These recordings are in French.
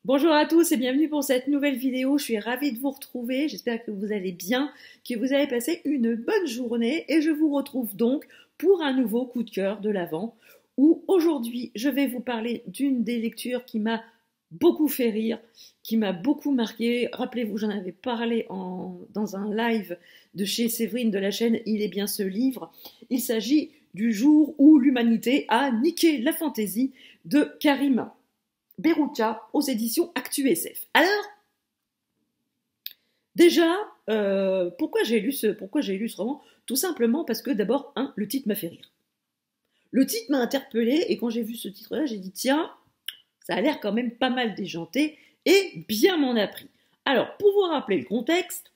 Bonjour à tous et bienvenue pour cette nouvelle vidéo. Je suis ravie de vous retrouver. J'espère que vous allez bien, que vous avez passé une bonne journée et je vous retrouve donc pour un nouveau coup de cœur de l'Avent où aujourd'hui je vais vous parler d'une des lectures qui m'a beaucoup fait rire, qui m'a beaucoup marqué. Rappelez-vous, j'en avais parlé dans un live de chez Séverine de la chaîne Il est bien ce livre. Il s'agit du jour où l'humanité a niqué la fantaisie de Karim Beroucha aux éditions Actu SF. Alors, déjà, pourquoi j'ai lu ce roman? Tout simplement parce que d'abord, le titre m'a fait rire. Le titre m'a interpellée et quand j'ai vu ce titre-là, j'ai dit tiens, ça a l'air quand même pas mal déjanté et bien m'en a pris. Alors, pour vous rappeler le contexte,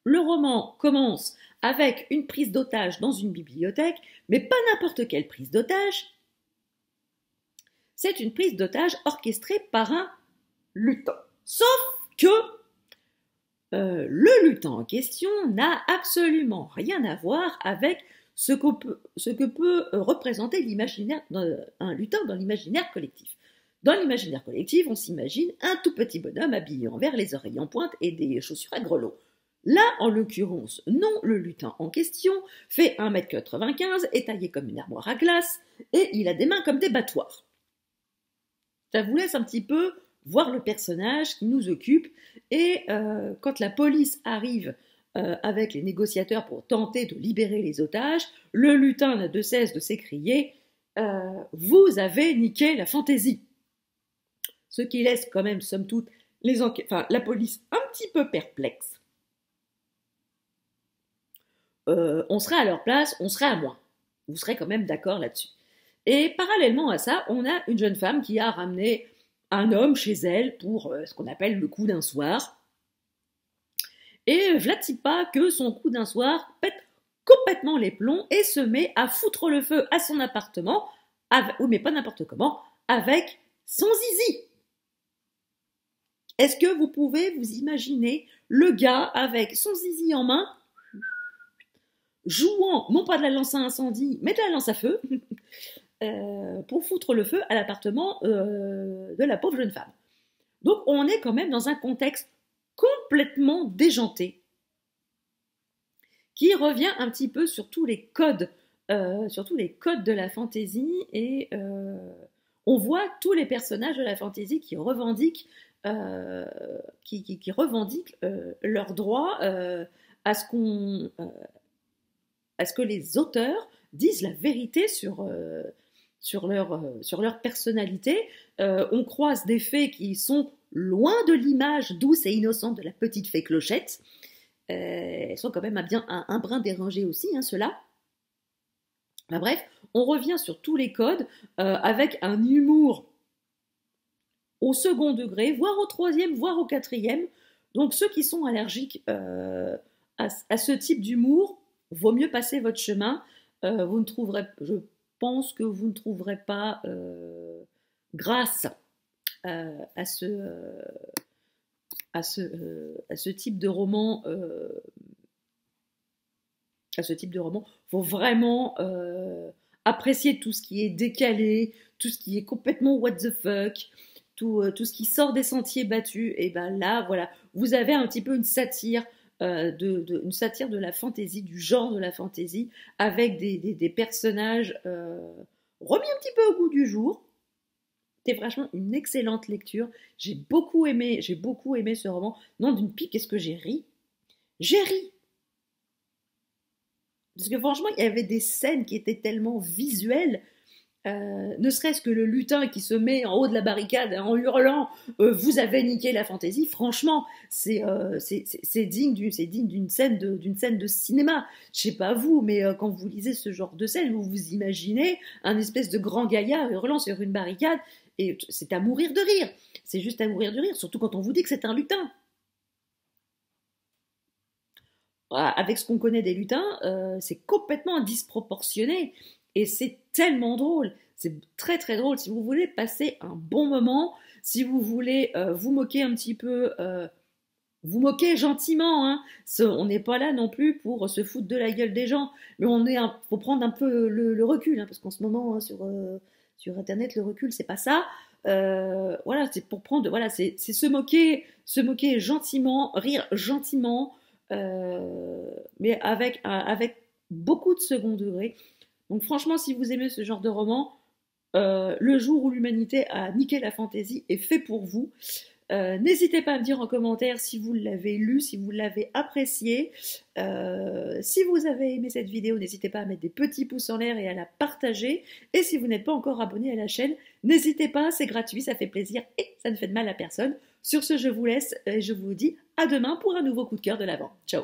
le roman commence avec une prise d'otage dans une bibliothèque, mais pas n'importe quelle prise d'otage. C'est une prise d'otage orchestrée par un lutin. Sauf que le lutin en question n'a absolument rien à voir avec ce que peut représenter l'imaginaire un lutin dans l'imaginaire collectif. Dans l'imaginaire collectif, on s'imagine un tout petit bonhomme habillé en vert, les oreilles en pointe et des chaussures à grelots. Là, en l'occurrence, non, le lutin en question fait 1,95 m, est taillé comme une armoire à glace et il a des mains comme des battoirs. Ça vous laisse un petit peu voir le personnage qui nous occupe et quand la police arrive avec les négociateurs pour tenter de libérer les otages, le lutin n'a de cesse de s'écrier vous avez niqué la fantaisie. Ce qui laisse quand même, somme toute, la police un petit peu perplexe. On serait à leur place, on serait à moins. Vous serez quand même d'accord là-dessus. Et parallèlement à ça, on a une jeune femme qui a ramené un homme chez elle pour ce qu'on appelle le coup d'un soir. Et v'là-t-il pas que son coup d'un soir pète complètement les plombs et se met à foutre le feu à son appartement, oui mais pas n'importe comment, avec son zizi. Est-ce que vous pouvez vous imaginer le gars avec son zizi en main, jouant non pas de la lance à incendie, mais de la lance à feu, pour foutre le feu à l'appartement de la pauvre jeune femme. Donc on est quand même dans un contexte complètement déjanté qui revient un petit peu sur tous les codes de la fantaisie et on voit tous les personnages de la fantaisie qui revendiquent leur droit à ce que les auteurs disent la vérité sur leur personnalité. On croise des fées qui sont loin de l'image douce et innocente de la petite fée Clochette. Elles sont quand même un brin dérangé aussi, ceux-là. Enfin, bref, on revient sur tous les codes avec un humour au second degré, voire au troisième, voire au quatrième. Donc ceux qui sont allergiques à ce type d'humour, vaut mieux passer votre chemin. Je pense que vous ne trouverez pas, grâce à ce type de roman, faut vraiment apprécier tout ce qui est décalé, tout ce qui est complètement what the fuck, tout ce qui sort des sentiers battus. Et ben là, voilà, vous avez un petit peu une satire. Une satire de la fantaisie, du genre de la fantaisie, avec des personnages remis un petit peu au goût du jour. C'était franchement une excellente lecture. J'ai beaucoup aimé ce roman. Non, d'une pipe, qu'est-ce que j'ai ri? J'ai ri. Parce que franchement, il y avait des scènes qui étaient tellement visuelles. Ne serait-ce que le lutin qui se met en haut de la barricade en hurlant vous avez niqué la fantaisie, franchement c'est digne d'une scène de cinéma. Je sais pas vous, mais quand vous lisez ce genre de scène, vous vous imaginez un espèce de grand gaillard hurlant sur une barricade et c'est à mourir de rire, c'est juste à mourir de rire, surtout quand on vous dit que c'est un lutin. Avec ce qu'on connaît des lutins, c'est complètement disproportionné et c'est tellement drôle, c'est très très drôle. Si vous voulez passer un bon moment, si vous voulez vous moquer un petit peu, vous moquer gentiment, hein. On n'est pas là non plus pour se foutre de la gueule des gens, mais faut prendre un peu le recul, hein, parce qu'en ce moment, sur Internet, le recul, c'est pas ça. Voilà, c'est pour prendre, voilà, c'est se moquer gentiment, rire gentiment, mais avec beaucoup de second degré. Donc franchement, si vous aimez ce genre de roman, le jour où l'humanité a niqué la fantaisie est fait pour vous. N'hésitez pas à me dire en commentaire si vous l'avez lu, si vous l'avez apprécié. Si vous avez aimé cette vidéo, n'hésitez pas à mettre des petits pouces en l'air et à la partager. Et si vous n'êtes pas encore abonné à la chaîne, n'hésitez pas, c'est gratuit, ça fait plaisir et ça ne fait de mal à personne. Sur ce, je vous laisse et je vous dis à demain pour un nouveau coup de cœur de l'Avent. Ciao!